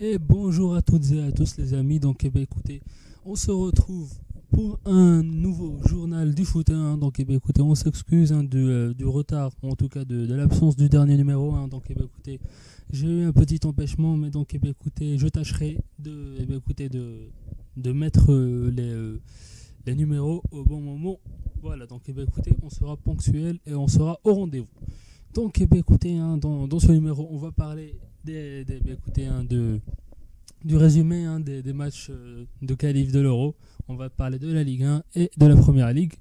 Et bonjour à toutes et à tous les amis. Donc écoutez, on se retrouve pour un nouveau journal du foot, hein. Donc écoutez, on s'excuse, hein, du retard, en tout cas de l'absence du dernier numéro, hein. Donc écoutez, j'ai eu un petit empêchement, mais donc écoutez, je tâcherai de mettre les numéros au bon moment. Voilà, donc écoutez, on sera ponctuel et on sera au rendez-vous. Donc écoutez, hein, dans ce numéro, on va parler du résumé, hein, des matchs de qualif de l'Euro. On va parler de la Ligue 1 et de la Première Ligue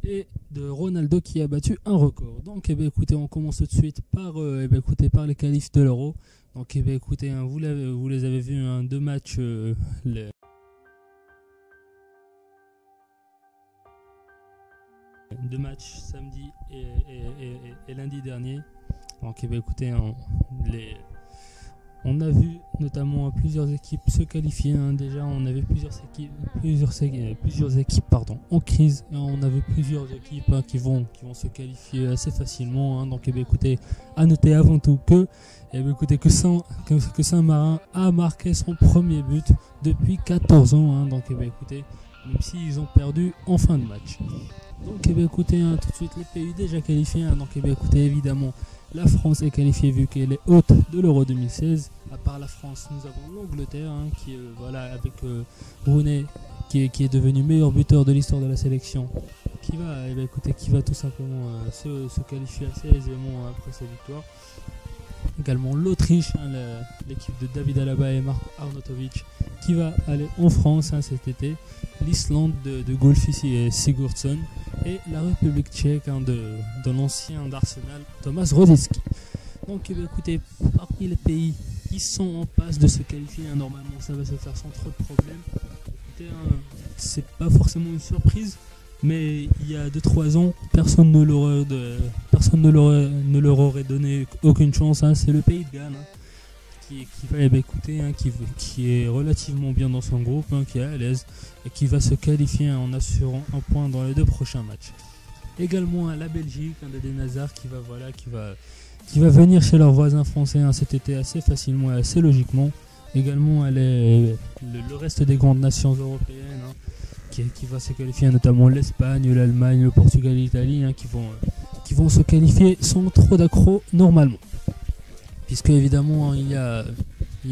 et de Ronaldo qui a battu un record. Donc écoutez, on commence tout de suite par les qualifs de l'Euro. Donc écoutez, hein, vous les avez vus, hein, deux matchs, deux matchs samedi et lundi dernier. Donc écoutez, hein, on a vu notamment plusieurs équipes se qualifier, hein. Déjà, on avait plusieurs équipes en crise. Et on avait plusieurs équipes, hein, qui vont se qualifier assez facilement, hein. Donc, écoutez, à noter avant tout que Saint-Marin a marqué son premier but depuis 14 ans, hein. Donc, écoutez, même s'ils ont perdu en fin de match. Donc, écoutez, hein, tout de suite les pays déjà qualifiés, hein. Donc, écoutez, évidemment, la France est qualifiée vu qu'elle est hôte de l'Euro 2016. À part la France, nous avons l'Angleterre, hein, qui avec Rooney qui est devenu meilleur buteur de l'histoire de la sélection, qui va tout simplement se qualifier assez aisément après sa victoire. Également l'Autriche, hein, l'équipe de David Alaba et Marko Arnautovic, qui va aller en France, hein, cet été. L'Islande de Golfi Sigurdsson et la République tchèque, hein, de l'ancien d'Arsenal, Thomas Rosicky. Donc écoutez, parmi les pays qui sont en passe de se qualifier, hein, normalement ça va se faire sans trop de problèmes. Écoutez, hein, c'est pas forcément une surprise, mais il y a 2-3 ans, personne ne leur aurait donné aucune chance, hein. C'est le pays de Galles, hein, qui est relativement bien dans son groupe, hein, qui est à l'aise et qui va se qualifier, hein, en assurant un point dans les 2 prochains matchs. Également, hein, la Belgique, hein, d'Eden Hazard qui va venir chez leurs voisins français, hein, cet été assez facilement et assez logiquement. Également, le reste des grandes nations européennes, hein, qui va se qualifier, notamment l'Espagne, l'Allemagne, le Portugal et l'Italie, hein, qui vont se qualifier sans trop d'accrocs normalement. Puisque évidemment, hein, il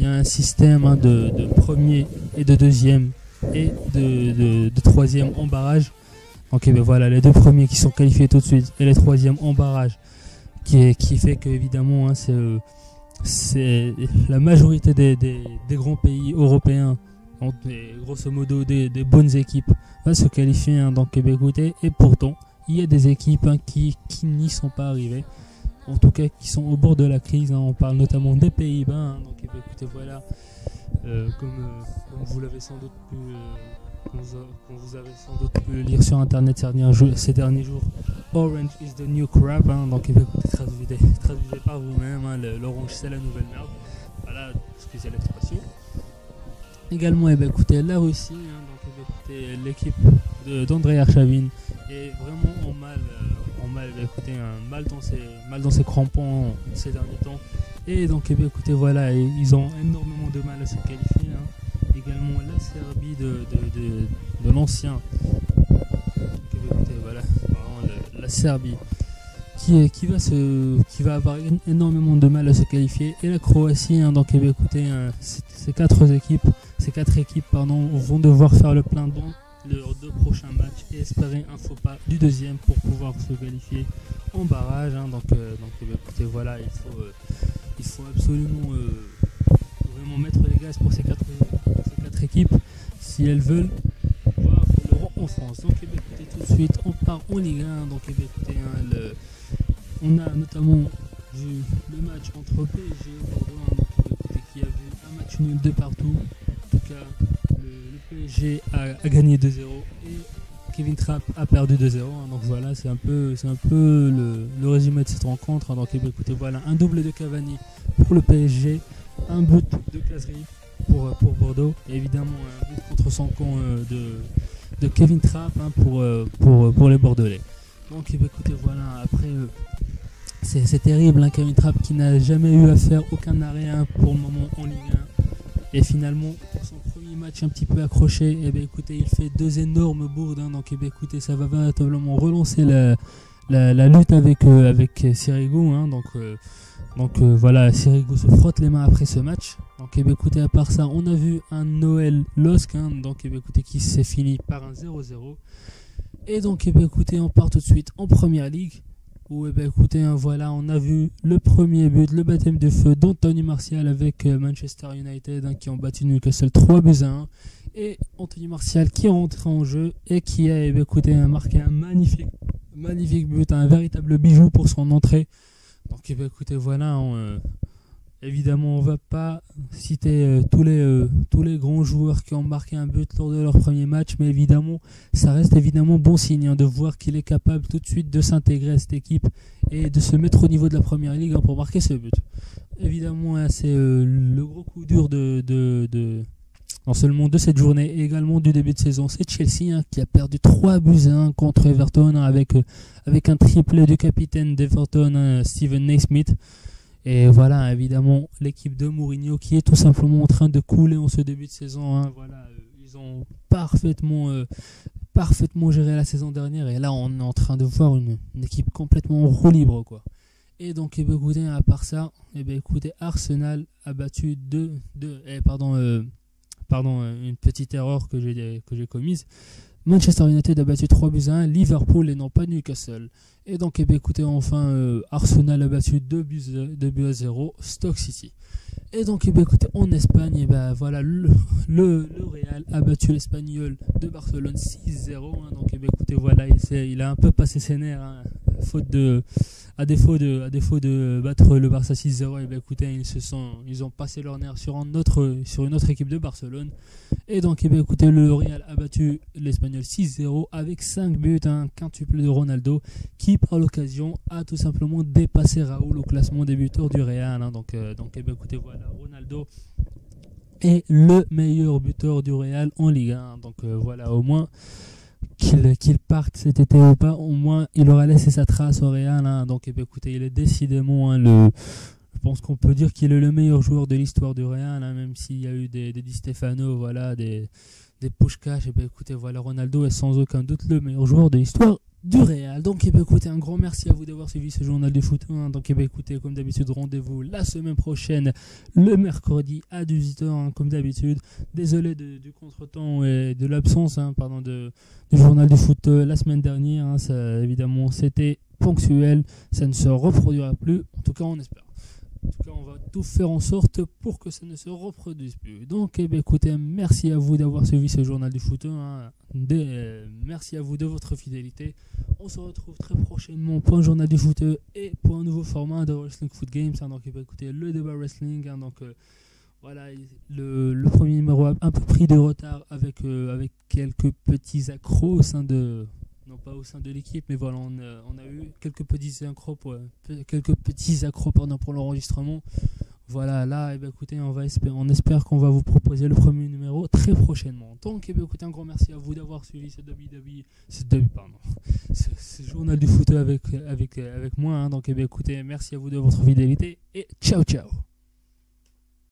y a un système, hein, de premier et de deuxième et de troisième en barrage. Donc voilà, les 2 premiers qui sont qualifiés tout de suite et les 3e en barrage, qui fait que évidemment, hein, c'est la majorité des grands pays européens, grosso modo des bonnes équipes, va se qualifier, hein, dans Québec. Et pourtant, il y a des équipes, hein, qui n'y sont pas arrivées. En tout cas, qui sont au bord de la crise, hein. On parle notamment des Pays-Bas, hein. Donc écoutez, voilà, comme vous l'avez sans doute pu, vous avez sans doute pu le lire sur internet ces derniers jours, Orange is the new crap, hein. Donc écoutez, traduisez par vous-même, hein, l'orange c'est la nouvelle merde. Voilà, excusez l'expression. Également, écoutez, la Russie, hein. Donc écoutez, l'équipe d'Andrei Arshavin est vraiment en mal dans ses crampons ces derniers temps. Et donc écoutez, voilà, ils ont énormément de mal à se qualifier, hein. Également la Serbie de l'ancien. Écoutez, voilà, la Serbie qui va avoir énormément de mal à se qualifier, et la Croatie, hein. Donc écoutez, hein, ces quatre équipes vont devoir faire le plein dans leurs 2 prochains matchs et espérer un faux pas du deuxième pour pouvoir se qualifier en barrage, hein. Donc écoutez, voilà, il faut absolument vraiment mettre les gaz pour ces quatre équipes si elles veulent voir l'Euro en France. Donc écoutez, tout de suite on part en Ligue 1. Donc écoutez, hein, on a notamment vu le match entre PSG et Bordeaux, hein. Donc écoutez, qui a vu un match nul de partout. En tout cas, le PSG a gagné 2-0 et Kevin Trapp a perdu 2-0, hein. Donc voilà, c'est un peu le résumé de cette rencontre, hein. Donc écoutez, voilà, un double de Cavani pour le PSG, un but de Kazri pour Bordeaux, et évidemment un but contre son camp de Kevin Trapp, hein, pour les Bordelais. Donc écoutez, voilà, après c'est terrible, hein, Kevin Trapp qui n'a jamais eu à faire aucun arrêt, hein, pour le moment en Ligue 1. Et finalement, pour son premier match un petit peu accroché, écoutez, il fait 2 énormes bourdes. Donc écoutez, ça va véritablement relancer la lutte avec Sirigu. Donc voilà, Sirigu se frotte les mains après ce match. Donc écoutez, à part ça, on a vu un Noël LOSC, donc écoutez, qui s'est fini par un 0-0. Et donc écoutez, on part tout de suite en première ligue. Où écoutez, voilà, on a vu le premier but, le baptême de feu d'Anthony Martial avec Manchester United, qui ont battu Newcastle 3-1. Et Anthony Martial qui est rentré en jeu et qui a écoutez, marqué un magnifique but, un véritable bijou pour son entrée. Donc écoutez, voilà, évidemment on va pas citer tous les grands joueurs qui ont marqué un but lors de leur premier match, mais évidemment ça reste évidemment bon signe de voir qu'il est capable tout de suite de s'intégrer à cette équipe et de se mettre au niveau de la première ligue pour marquer ce but. Évidemment c'est le gros coup dur non seulement de cette journée et également du début de saison, c'est Chelsea qui a perdu 3-1 contre Everton avec un triplé du capitaine d'Everton, Steven Naismith. Et voilà, évidemment, l'équipe de Mourinho qui est tout simplement en train de couler en ce début de saison. Voilà, ils ont parfaitement géré la saison dernière. Et là, on est en train de voir une équipe complètement en roue libre, quoi. Et donc, écoutez, à part ça, écoutez, Arsenal a battu une petite erreur que j'ai commise. Manchester United a battu 3-1, Liverpool et non pas Newcastle. Et donc, écoutez, enfin, Arsenal a battu 2-0, Stoke City. Et donc, écoutez, en Espagne, voilà, le Real a battu l'Espagnol de Barcelone 6-0. Donc, écoutez, voilà, il a un peu passé ses nerfs, à défaut de battre le Barça 6-0. Écoutez, ils ont passé leur nerfs sur une autre équipe de Barcelone. Et donc, écoutez, le Real a battu l'Espagnol 6-0 avec 5 buts, un quintuple de Ronaldo, qui par l'occasion a tout simplement dépassé Raúl au classement des buteurs du Real. Donc, écoutez, voilà, Ronaldo est le meilleur buteur du Real en Ligue 1. Donc voilà, au moins qu'il parte cet été ou pas, au moins il aura laissé sa trace au Real. Donc écoutez, il est décidément je pense qu'on peut dire qu'il est le meilleur joueur de l'histoire du Real, même s'il y a eu des Di Stefano, voilà, des Puskás. Écoutez, voilà, Ronaldo est sans aucun doute le meilleur joueur de l'histoire du Real. Donc écoutez, un grand merci à vous d'avoir suivi ce journal du foot. Donc écoutez, comme d'habitude, rendez-vous la semaine prochaine, le mercredi à 18h, comme d'habitude. Désolé du contretemps et de l'absence du journal du foot la semaine dernière. Ça, évidemment, c'était ponctuel, ça ne se reproduira plus, en tout cas on espère. En tout cas, on va tout faire en sorte pour que ça ne se reproduise plus. Donc, écoutez, merci à vous d'avoir suivi ce journal du foot. Merci à vous de votre fidélité. On se retrouve très prochainement pour un journal du foot et pour un nouveau format de Wrestling Foot Games. Donc, écoutez, le débat wrestling. Voilà, le premier numéro a un peu pris de retard avec quelques petits accros non pas au sein de l'équipe, mais voilà, on a eu quelques petits accros pour l'enregistrement. Voilà, là, écoutez, on espère qu'on va vous proposer le premier numéro très prochainement. Donc, écoutez, un grand merci à vous d'avoir suivi ce journal du foot avec moi. Donc, écoutez, merci à vous de votre fidélité et ciao ciao.